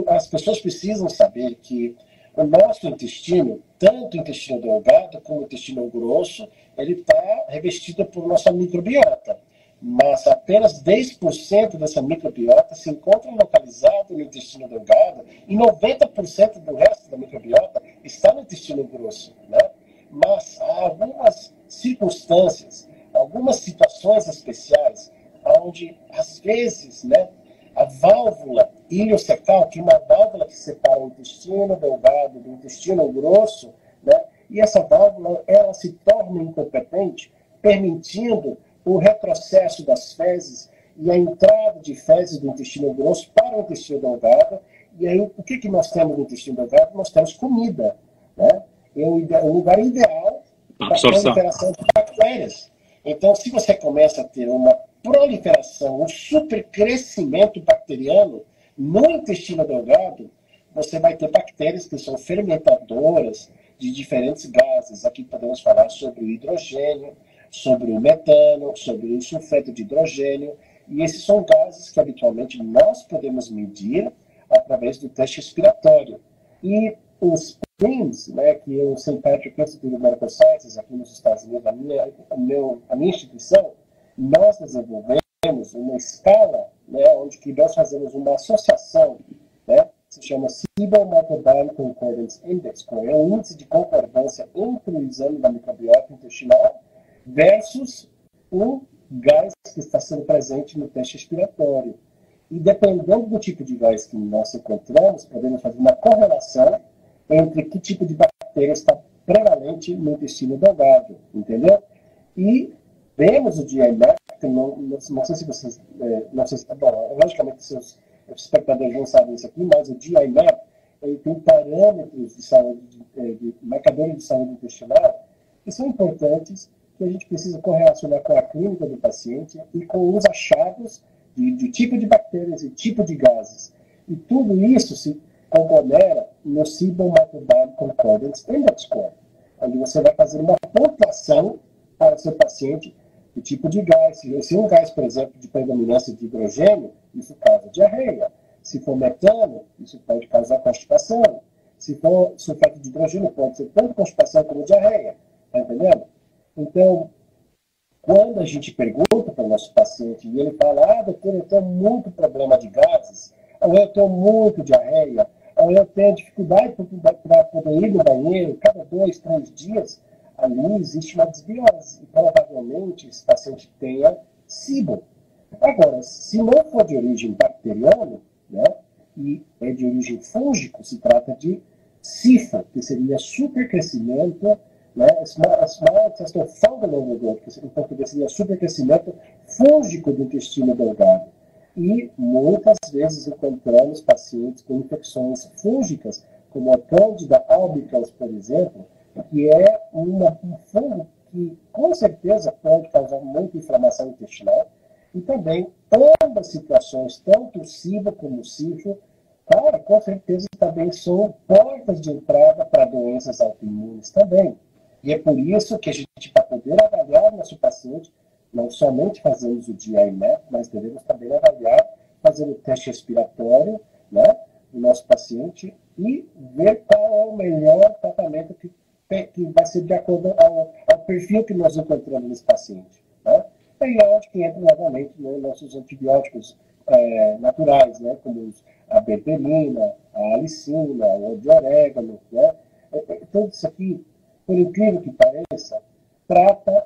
as pessoas precisam saber é que o nosso intestino, tanto o intestino delgado como o intestino grosso, ele está revestido por nossa microbiota. Mas apenas 10% dessa microbiota se encontra localizado no intestino delgado e 90% do resto da microbiota está no intestino grosso, né? Mas há algumas circunstâncias, algumas situações especiais, onde, às vezes, né, a válvula iliocecal, que é uma válvula que separa o intestino delgado do intestino grosso, né, e essa válvula ela se torna incompetente, permitindo o retrocesso das fezes e a entrada de fezes do intestino grosso para o intestino delgado. E aí, o que nós temos no intestino delgado? Nós temos comida, né? É o lugar ideal para a proliferação de bactérias. Então, se você começa a ter uma proliferação, um supercrescimento bacteriano no intestino delgado, você vai ter bactérias que são fermentadoras de diferentes gases. Aqui podemos falar sobre o hidrogênio, sobre o metano, sobre o sulfeto de hidrogênio, e esses são gases que habitualmente nós podemos medir através do teste respiratório. E os PIMS, né, que é o St. Patrick Institute of Medical Sciences, aqui nos Estados Unidos, a minha instituição, nós desenvolvemos uma escala, né, onde que nós fazemos uma associação, né, se chama SIBO Microbiome Concordance Index, que é um índice de concordância entre o exame da microbiota intestinal versus o gás que está sendo presente no teste respiratório. E dependendo do tipo de gás que nós encontramos, podemos fazer uma correlação entre que tipo de bactéria está prevalente no intestino delgado, entendeu? E vemos o GI-Map não sei se vocês, não sei se, bom, logicamente seus espectadores não sabem isso aqui, mas o GI-MAP, ele tem parâmetros de saúde, de marcadores de saúde intestinal que são importantes, que a gente precisa correlacionar com a clínica do paciente e com os achados de tipo de bactérias e tipo de gases. E tudo isso se conglomera no Cibo Microbiome Concordance Index Score, onde você vai fazer uma pontuação para o seu paciente de tipo de gás. Se um gás, por exemplo, de predominância de hidrogênio, isso causa diarreia. Se for metano, isso pode causar constipação. Se for sulfato de hidrogênio, pode ser tanto constipação como diarreia. Está entendendo? Então, quando a gente pergunta para o nosso paciente e ele fala, doutor, eu tenho muito problema de gases, ou eu tenho muito diarreia, ou eu tenho dificuldade para poder ir no banheiro cada 2, 3 dias, ali existe uma desbiose. E provavelmente esse paciente tenha SIBO. Agora, se não for de origem bacteriana, né, e é de origem fúngico, se trata de SIFO, que seria supercrescimento, né, Small Intestinal Fungal Overgrowth, que em português seria supercrescimento fúngico do intestino delgado. E muitas vezes encontramos pacientes com infecções fúngicas, como a Candida albicans, por exemplo, que é um fungo que com certeza pode causar muita inflamação intestinal. E também ambas situações, tanto o SIBO como o SIFO, cara, com certeza também são portas de entrada para doenças autoimunes também. E é por isso que a gente, para poder avaliar nosso paciente, não somente fazemos o GI-MAP, mas devemos também avaliar, fazer o teste respiratório, né, do nosso paciente e ver qual é o melhor tratamento que vai ser de acordo ao perfil que nós encontramos nesse paciente. Né? E aí é onde que entra novamente, né, nossos antibióticos naturais, né, como a berberina, a alicina, o de orégano, né? Tudo isso aqui, por incrível que pareça, trata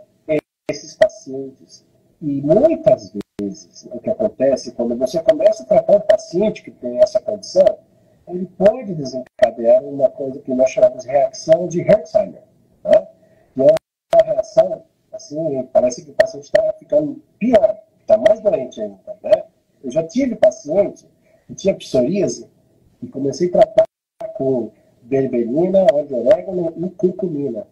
esses pacientes. E muitas vezes, o que acontece, quando você começa a tratar um paciente que tem essa condição, ele pode desencadear uma coisa que nós chamamos de reação de Herxheimer. Né? E é uma reação, assim, parece que o paciente está ficando pior, está mais doente ainda. Né? Eu já tive paciente que tinha psoríase e comecei a tratar com berberina, óleo de orégano e curcumina.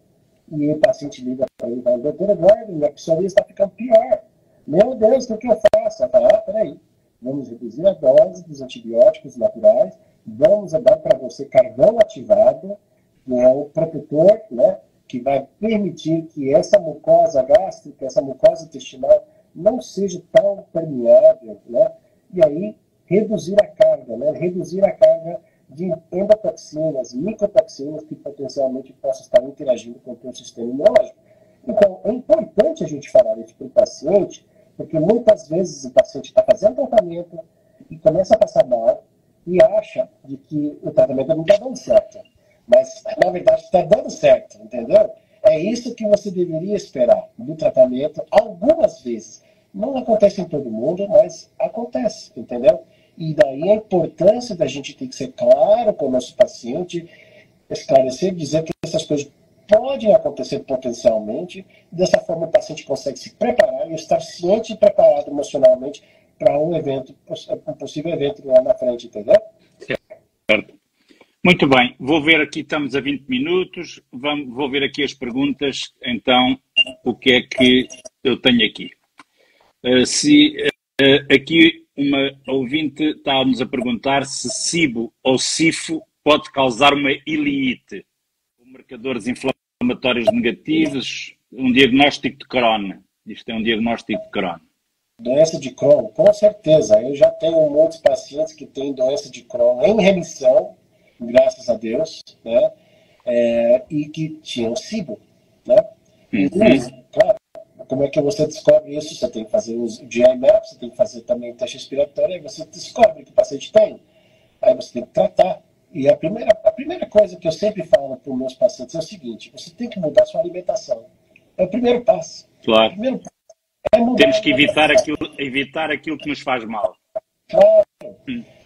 E o paciente liga para mim e fala, doutor Eduardo, minha psoríase está ficando pior. Meu Deus, o que eu faço? Eu falo, peraí, vamos reduzir a dose dos antibióticos naturais, vamos dar para você carvão ativado, que é o protetor, né, que vai permitir que essa mucosa gástrica, essa mucosa intestinal não seja tão permeável, né, e aí reduzir a carga, né, reduzir a carga de endotoxinas, micotoxinas que potencialmente possam estar interagindo com o teu sistema imunológico. Então, é importante a gente falar isso para o paciente, porque muitas vezes o paciente está fazendo tratamento e começa a passar mal e acha de que o tratamento não está dando certo. Mas, na verdade, está dando certo, entendeu? É isso que você deveria esperar do tratamento algumas vezes. Não acontece em todo mundo, mas acontece, entendeu? E daí a importância da gente ter que ser claro com o nosso paciente, esclarecer, dizer que essas coisas podem acontecer potencialmente, dessa forma o paciente consegue se preparar e estar ciente e preparado emocionalmente para um possível evento lá na frente, entendeu? Certo. Muito bem, vou ver aqui, estamos a 20 minutos, vou ver aqui as perguntas, então, o que é que eu tenho aqui? Aqui uma ouvinte está-nos a perguntar se SIBO ou SIFO pode causar uma ileite, com marcadores inflamatórios negativos, um diagnóstico de Crohn. Isto é um diagnóstico de Crohn. Doença de Crohn, com certeza. Eu já tenho muitos pacientes que têm doença de Crohn em remissão, graças a Deus, né? E que tinham SIBO, né? E, claro, como é que você descobre isso? Você tem que fazer o GI-MAP, você tem que fazer também o teste respiratório, aí você descobre que o paciente tem. Aí você tem que tratar. E a primeira coisa que eu sempre falo para os meus pacientes é o seguinte, você tem que mudar a sua alimentação. É o primeiro passo. Claro. O primeiro passo é mudar. Temos que evitar aquilo que nos faz mal. Claro.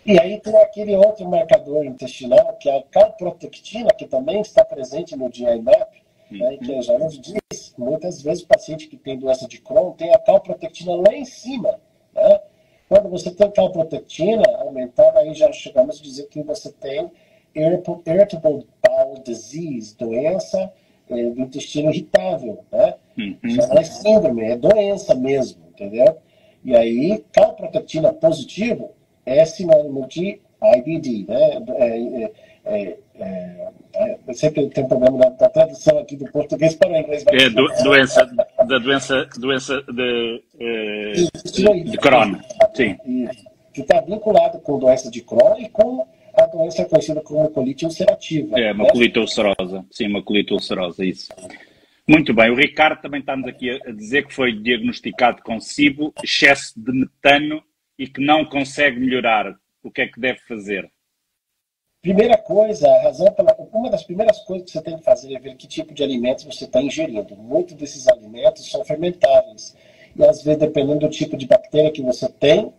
E aí tem aquele outro marcador intestinal, que é a calprotectina, que também está presente no GI-MAP, né, que já nos diz muitas vezes o paciente que tem doença de Crohn tem a calprotectina lá em cima, né? Quando você tem calprotectina aumentada, aí já chegamos a dizer que você tem irritable bowel disease, doença do intestino irritável, né? Já não é síndrome, é doença mesmo, entendeu? E aí, calprotectina positivo é sinônimo de IBD, né? Eu sei que tem um problema na tradução aqui do português para o inglês. Doença de Crohn, sim. Que está vinculado com doença de Crohn e com a doença conhecida como colite ulcerativa. Uma colite ulcerosa. Sim, uma colite ulcerosa, isso. Muito bem. O Ricardo também está-nos aqui a dizer que foi diagnosticado com SIBO, excesso de metano e que não consegue melhorar. O que é que deve fazer? Primeira coisa, uma das primeiras coisas que você tem que fazer é ver que tipo de alimentos você está ingerindo. Muitos desses alimentos são fermentáveis. E às vezes, dependendo do tipo de bactéria que você tem,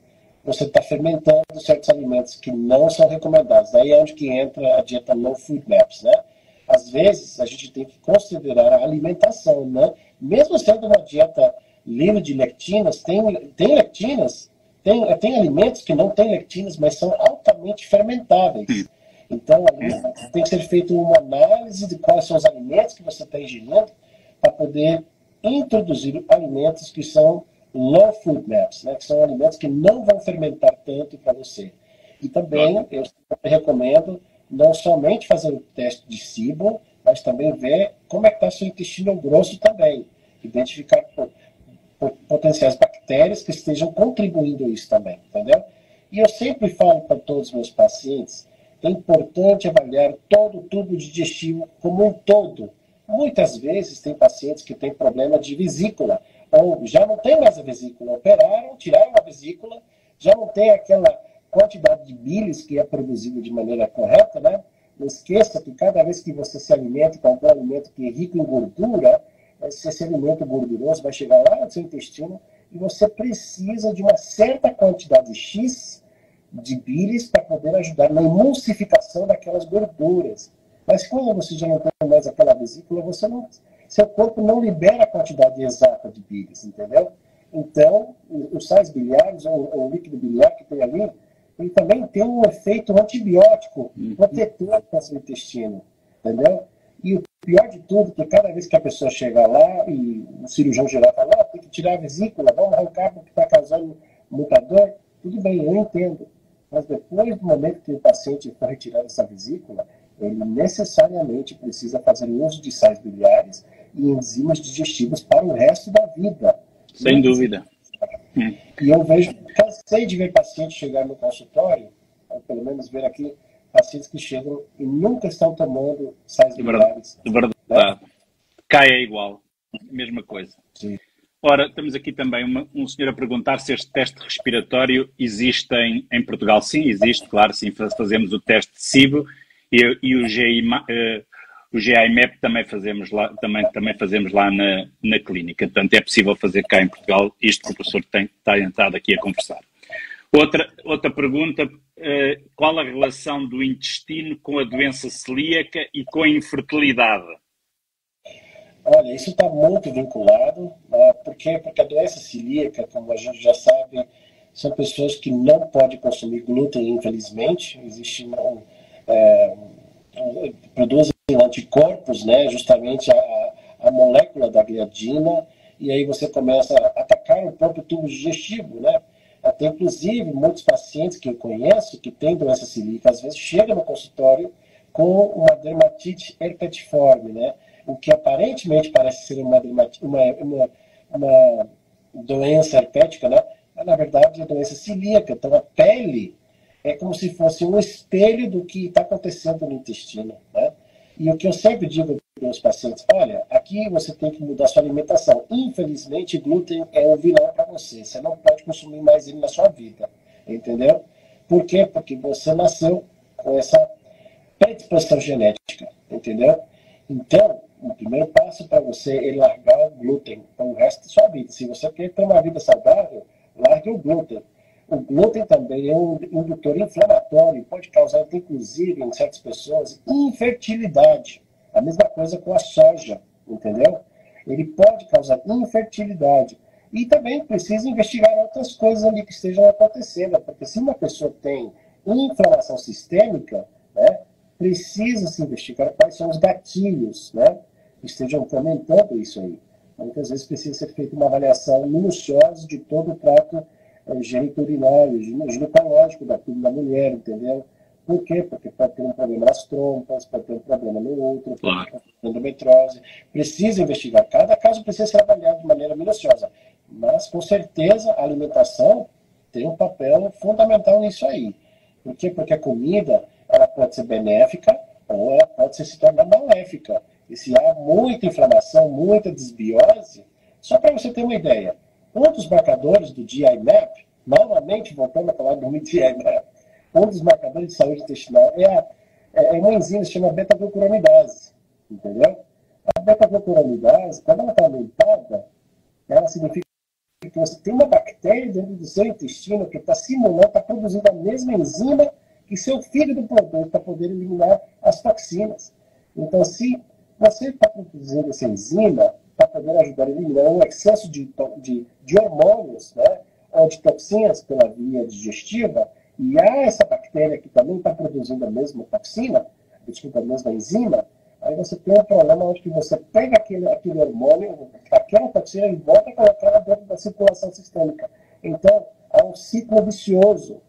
você está fermentando certos alimentos que não são recomendados. Daí é onde que entra a dieta No Food Maps, né? Às vezes, a gente tem que considerar a alimentação, né? Mesmo sendo uma dieta livre de lectinas, tem lectinas, tem alimentos que não têm lectinas, mas são altamente fermentáveis. Então, ali tem que ser feita uma análise de quais são os alimentos que você está ingerindo para poder introduzir alimentos que são low food maps, né? Que são alimentos que não vão fermentar tanto para você. E também, eu recomendo não somente fazer o teste de SIBO, mas também ver como é que está seu intestino grosso também. Identificar potenciais bactérias que estejam contribuindo a isso também, entendeu? E eu sempre falo para todos os meus pacientes, é importante avaliar todo o tubo digestivo como um todo. Muitas vezes tem pacientes que têm problema de vesícula, ou já não tem mais a vesícula, operaram, tiraram a vesícula, já não tem aquela quantidade de bilis que é produzida de maneira correta, né? Não esqueça que cada vez que você se alimenta com algum alimento que é rico em gordura, esse alimento gorduroso vai chegar lá no seu intestino e você precisa de uma certa quantidade X de bilis para poder ajudar na emulsificação daquelas gorduras. Mas quando você já não tem mais aquela vesícula, seu corpo não libera a quantidade exata de bilis, entendeu? Então, os sais biliares, ou o líquido biliar que tem ali, ele também tem um efeito antibiótico protetor para o seu intestino, entendeu? E o pior de tudo, que cada vez que a pessoa chega lá e o cirurgião geral fala, tem que tirar a vesícula, vamos arrancar porque está causando muita dor, tudo bem, eu entendo. Mas depois do momento que o paciente for retirar essa vesícula, ele necessariamente precisa fazer uso de sais biliares e enzimas digestivas para o resto da vida. Sem dúvida. E eu cansei de ver pacientes chegar no consultório, ou pelo menos ver aqui, pacientes que chegam e nunca estão tomando sais biliares. De verdade. Né? Cai é igual. Mesma coisa. Sim. Ora, temos aqui também um senhor a perguntar se este teste respiratório existe em Portugal. Sim, existe, claro, sim. Fazemos o teste de SIBO e o GI-MAP também fazemos lá na clínica. Portanto, é possível fazer cá em Portugal isto que o professor está entrado aqui a conversar. Outra pergunta, qual a relação do intestino com a doença celíaca e com a infertilidade? Olha, isso está muito vinculado, né? Porque a doença celíaca, como a gente já sabe, são pessoas que não podem consumir glúten, infelizmente. Produzem anticorpos, né? Justamente a molécula da gliadina, e aí você começa a atacar o próprio tubo digestivo, né? Até, inclusive, muitos pacientes que eu conheço que têm doença celíaca, às vezes chegam no consultório com uma dermatite herpetiforme, né? O que aparentemente parece ser uma doença herpética, né? Mas, na verdade, é doença celíaca. Então, a pele é como se fosse um espelho do que está acontecendo no intestino, né? E o que eu sempre digo para os pacientes, olha, aqui você tem que mudar sua alimentação. Infelizmente, glúten é um vilão para você. Você não pode consumir mais ele na sua vida, entendeu? Por quê? Porque você nasceu com essa predisposição genética, entendeu? Então, o primeiro passo para você é largar o glúten para o resto da sua vida. Se você quer ter uma vida saudável, largue o glúten. O glúten também é um indutor inflamatório, pode causar, inclusive, em certas pessoas, infertilidade. A mesma coisa com a soja, entendeu? Ele pode causar infertilidade. E também precisa investigar outras coisas ali que estejam acontecendo, porque se uma pessoa tem inflamação sistêmica, né, precisa se investigar quais são os gatilhos, né, que estejam fomentando isso aí. Muitas vezes precisa ser feita uma avaliação minuciosa de todo o trato geniturinário, ginecológico da mulher, entendeu? Por quê? Porque pode ter um problema nas trompas, pode ter um problema no útero, pode ter endometriose. Precisa investigar. Cada caso precisa ser avaliado de maneira minuciosa. Mas, com certeza, a alimentação tem um papel fundamental nisso aí. Por quê? Porque a comida ela pode ser benéfica ou ela pode se tornar maléfica. E se há muita inflamação, muita desbiose, só para você ter uma ideia, um dos marcadores do GI-MAP, novamente voltando a falar do GI-MAP, um dos marcadores de saúde intestinal é uma enzima que se chama beta-glucuronidase, entendeu? A beta-glucuronidase, quando ela está aumentada, ela significa que você tem uma bactéria dentro do seu intestino que está simulando, está produzindo a mesma enzima que seu fígado produz para poder eliminar as toxinas. Então, se você está produzindo essa enzima para poder ajudar a eliminar um excesso de hormônios, né, ou de toxinas pela via digestiva, e há essa bactéria que também está produzindo a mesma toxina, a mesma enzima, aí você tem um problema onde que você pega aquele hormônio, aquela toxina e volta a colocar ela dentro da circulação sistêmica. Então, há um ciclo vicioso.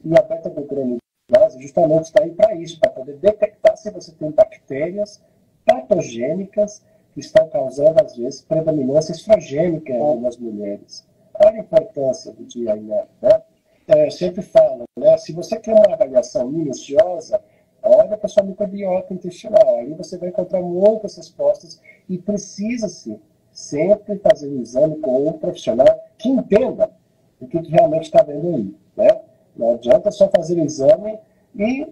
E a beta-glucuronidase justamente está aí para isso, para poder detectar se você tem bactérias patogênicas que estão causando, às vezes, predominância estrogênica nas mulheres. Olha a importância do GI-MAP, né? Eu sempre falo, né? Se você quer uma avaliação minuciosa, olha para a sua microbiota intestinal. Aí você vai encontrar muitas respostas e precisa-se sempre fazer um exame com um profissional que entenda o que realmente está vendo aí, né? Não adianta só fazer o exame e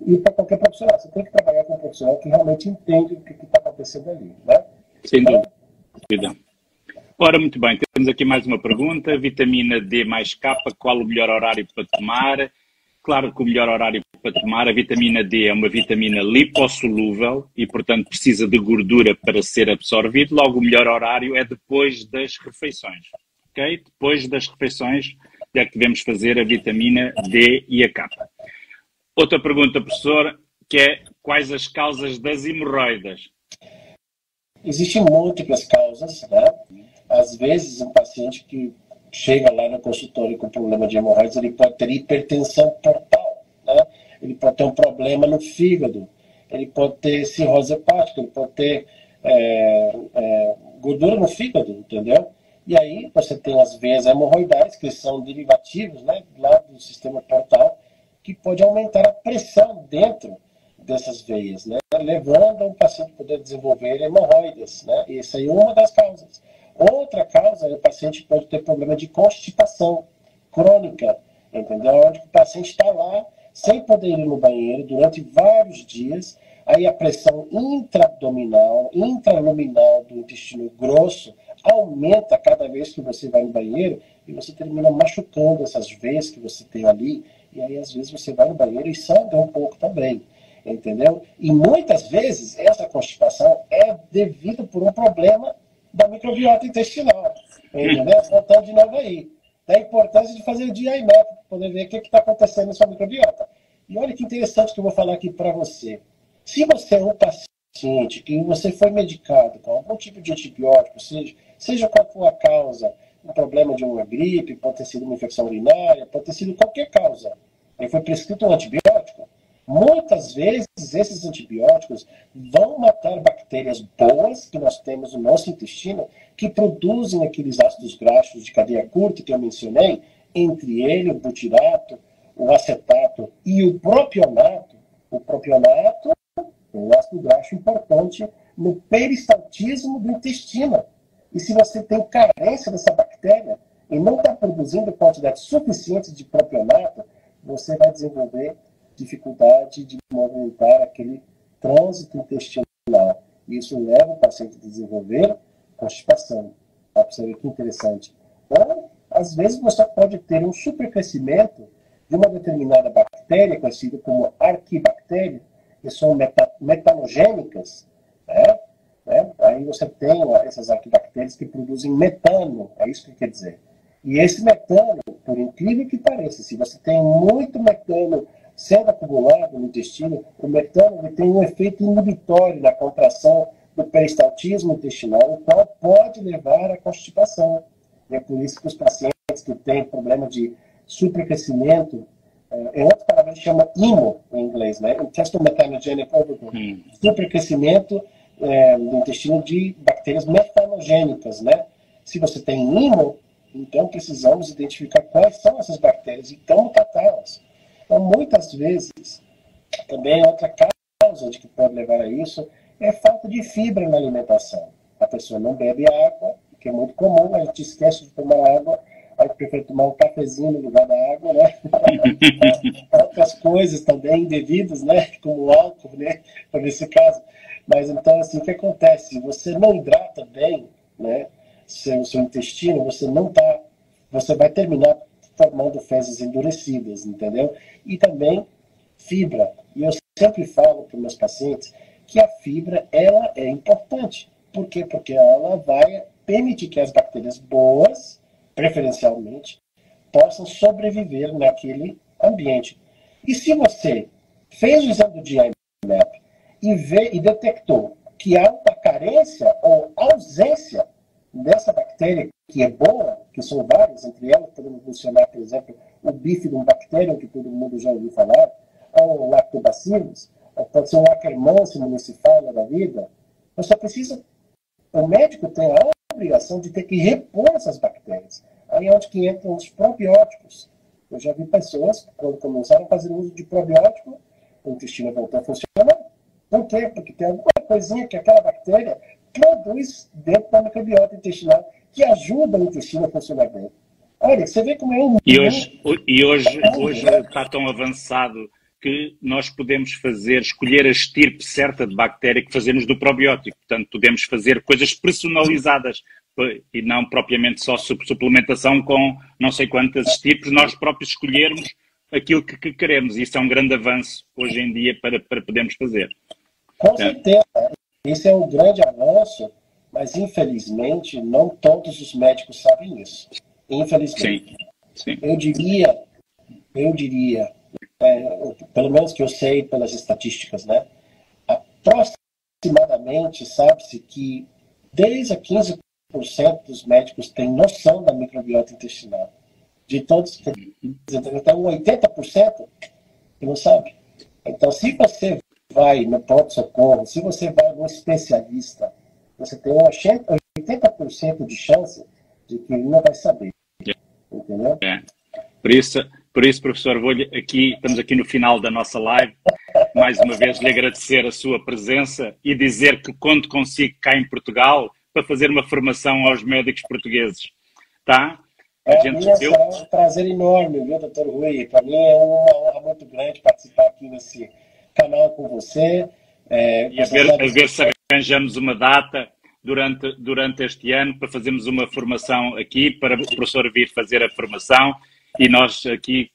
ir para qualquer profissional. Você tem que trabalhar com um profissional que realmente entende o que está acontecendo ali, né? Sem dúvida. Ora, muito bem, temos aqui mais uma pergunta. Vitamina D mais K, qual o melhor horário para tomar? Claro que o melhor horário para tomar, a vitamina D é uma vitamina lipossolúvel e, portanto, precisa de gordura para ser absorvido. Logo, o melhor horário é depois das refeições. Ok? Depois das refeições é que devemos fazer a vitamina D e a K. Outra pergunta, professor, que é quais as causas das hemorroidas? Existem múltiplas causas, né? Às vezes, um paciente que chega lá no consultório com problema de hemorroidas, ele pode ter hipertensão portal, né? Ele pode ter um problema no fígado, ele pode ter cirrose hepática, ele pode ter gordura no fígado, entendeu? E aí você tem as veias hemorroidais, que são derivativos, né, lá do sistema portal, que pode aumentar a pressão dentro dessas veias, né, levando o paciente a poder desenvolver hemorroidas, né? Essa aí é uma das causas. Outra causa, o paciente pode ter problema de constipação crônica, entendeu? Onde o paciente está lá, sem poder ir no banheiro durante vários dias, aí a pressão intraabdominal, intraluminal do intestino grosso aumenta cada vez que você vai no banheiro e você termina machucando essas veias que você tem ali, e aí às vezes você vai no banheiro e sangra um pouco também, entendeu? E muitas vezes essa constipação é devida por um problema da microbiota intestinal, entendeu? Voltando de novo aí, da importância de fazer o GI-MAP, para poder ver o que está acontecendo na sua microbiota. E olha que interessante que eu vou falar aqui para você. Se você é um paciente que você foi medicado com algum tipo de antibiótico, seja qual for a causa, um problema de uma gripe, pode ter sido uma infecção urinária, pode ter sido qualquer causa, e foi prescrito um antibiótico, muitas vezes esses antibióticos vão matar bactérias boas que nós temos no nosso intestino, que produzem aqueles ácidos graxos de cadeia curta que eu mencionei, entre ele o butirato, o acetato e o propionato. O propionato é um ácido graxo importante no peristaltismo do intestino. E se você tem carência dessa bactéria e não está produzindo quantidade suficiente de propionato, você vai desenvolver dificuldade de movimentar aquele trânsito intestinal. Isso leva o paciente a desenvolver constipação. Para você ver que interessante. Ou, às vezes, você pode ter um supercrescimento de uma determinada bactéria, conhecida como arquibactéria, que são metanogênicas, né? né? Aí você tem essas arquibactérias que produzem metano, é isso que quer dizer. E esse metano, por incrível que pareça, se você tem muito metano sendo acumulado no intestino, o metano ele tem um efeito inibitório na contração do peristaltismo intestinal, o qual pode levar à constipação. E é por isso que os pacientes que têm problema de supercrescimento, em outras palavras, chama IMO em inglês, né? Intestinal Methanogenic Overgrowth, supercrescimento do intestino de bactérias metanogênicas, né? Se você tem IMO, então precisamos identificar quais são essas bactérias e como tratá-las. Então, muitas vezes, também outra causa de que pode levar a isso é falta de fibra na alimentação. A pessoa não bebe água, que é muito comum, a gente esquece de tomar água, a gente prefere tomar um cafezinho no lugar da água, né? Outras coisas também indevidas, né? Como o álcool, né? Nesse caso. Mas então, assim, o que acontece? Se você não hidrata bem, né? O seu intestino, você vai terminar formando fezes endurecidas, entendeu? E também fibra. E eu sempre falo para os meus pacientes que a fibra, ela é importante. Por quê? Porque ela vai permitir que as bactérias boas, preferencialmente, possam sobreviver naquele ambiente. E se você fez o exame do GI-MAP e detectou que há uma carência ou ausência dessa bactéria que é boa, que são várias, entre elas podemos mencionar, por exemplo, o Bifidum bacterium, que todo mundo já ouviu falar, ou o Lactobacillus, ou pode ser um Akkermansia municipal da vida, você precisa, o médico tem a obrigação de ter que repor essas bactérias. Aí é onde que entram os probióticos. Eu já vi pessoas, quando começaram a fazer uso de probiótico, o intestino voltou a funcionar. Por quê? Porque tem alguma coisinha que aquela bactéria produz dentro da microbiota intestinal que ajuda o intestino a funcionar bem. Olha, você vê como é um... E hoje está tão avançado que nós podemos escolher a estirpe certa de bactéria que fazemos do probiótico. Portanto, podemos fazer coisas personalizadas e não propriamente só suplementação com não sei quantas estirpes, nós próprios escolhermos aquilo que queremos. Isso é um grande avanço hoje em dia para podermos fazer. Com certeza. Esse é um grande avanço, mas infelizmente não todos os médicos sabem isso. Infelizmente. Sim. Eu diria, pelo menos que eu sei pelas estatísticas, né? Aproximadamente sabe-se que 10 a 15% dos médicos têm noção da microbiota intestinal. De todos, então 80% que não sabe. Então, se você vai no pronto-socorro, se você vai no especialista, você tem 80% de chance de que ele não vai saber. Entendeu? Por isso, professor, estamos aqui no final da nossa live. Mais uma vez lhe agradecer a sua presença e dizer que quando consigo cá em Portugal para fazer uma formação aos médicos portugueses. Tá? É um prazer enorme, viu, doutor Rui? Para mim é uma honra muito grande participar aqui nesse canal com você. E a ver se arranjamos uma data durante este ano para fazermos uma formação aqui, para o professor vir fazer a formação e nós aqui,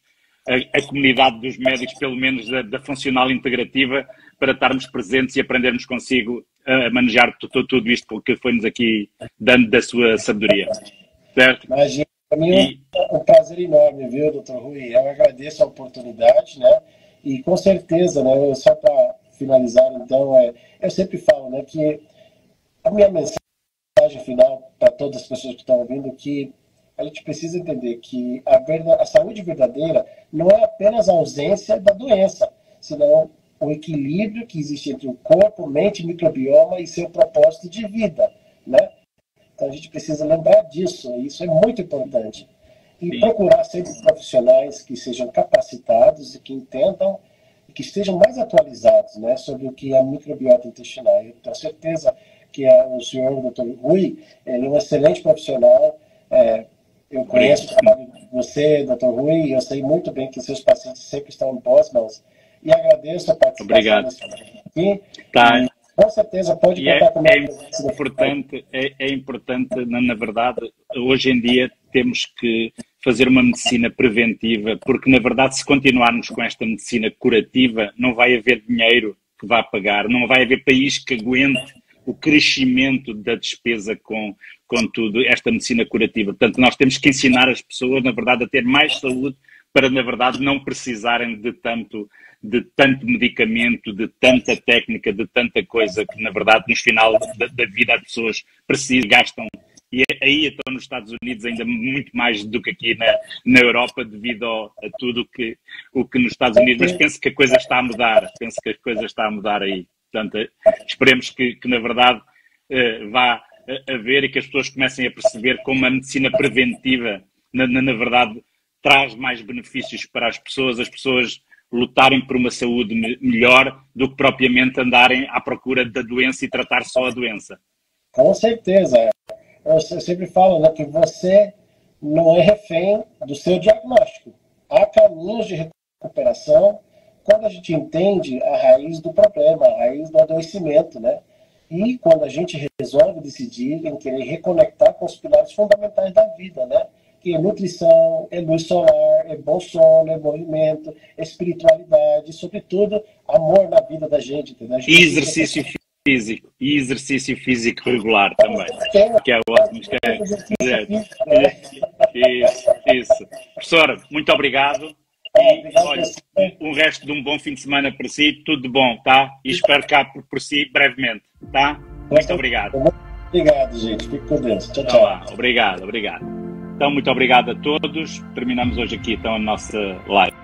a comunidade dos médicos, pelo menos da funcional integrativa, para estarmos presentes e aprendermos consigo a manejar tudo isto que foi-nos aqui dando da sua sabedoria. Certo? Imagina, para mim é um prazer enorme, viu, doutor Rui? Eu agradeço a oportunidade, né? E com certeza, né, só para finalizar, então, eu sempre falo, né, que a minha mensagem final para todas as pessoas que estão ouvindo, que a gente precisa entender que a saúde verdadeira não é apenas a ausência da doença, senão o equilíbrio que existe entre o corpo, mente, microbioma e seu propósito de vida, né? Então a gente precisa lembrar disso, e isso é muito importante. E procurar sempre profissionais que sejam capacitados e que entendam e que estejam mais atualizados, né, sobre o que é a microbiota intestinal. Eu tenho certeza que o senhor, o Dr. Rui, ele é um excelente profissional. Eu conheço o trabalho de você, Dr. Rui, e eu sei muito bem que seus pacientes sempre estão em boas mãos. E agradeço a participação desse aqui. Tá. E, com certeza pode contar comigo. É importante, na verdade, hoje em dia temos que fazer uma medicina preventiva, porque na verdade se continuarmos com esta medicina curativa não vai haver dinheiro que vá pagar, não vai haver país que aguente o crescimento da despesa com tudo, esta medicina curativa. Portanto, nós temos que ensinar as pessoas, na verdade, a ter mais saúde para, na verdade, não precisarem de tanto medicamento, de tanta técnica, de tanta coisa que, na verdade, no final da vida as pessoas precisam, gastam. E aí estão nos Estados Unidos ainda muito mais do que aqui na Europa, devido a tudo o que nos Estados Unidos. Mas penso que a coisa está a mudar aí. Portanto, esperemos que na verdade, vá haver e que as pessoas comecem a perceber como a medicina preventiva, na verdade, traz mais benefícios para as pessoas lutarem por uma saúde melhor do que propriamente andarem à procura da doença e tratar só a doença. Com certeza. Eu sempre falo, né, que você não é refém do seu diagnóstico. Há caminhos de recuperação quando a gente entende a raiz do problema, a raiz do adoecimento, né? E quando a gente resolve decidir em querer reconectar com os pilares fundamentais da vida, né? Que é nutrição, é luz solar, é bom sono, é movimento, é espiritualidade, sobretudo, amor na vida da gente. Entendeu? E exercício físico. E exercício físico regular também. Que é ótimo. Isso. Professora, muito obrigado. E, olha, o resto de um bom fim de semana para si. Tudo de bom, tá? E espero cá por si brevemente, tá? Muito obrigado. Obrigado, gente. Fique com Deus. Tchau, tchau. Obrigado. Então, muito obrigado a todos. Terminamos hoje aqui então a nossa live.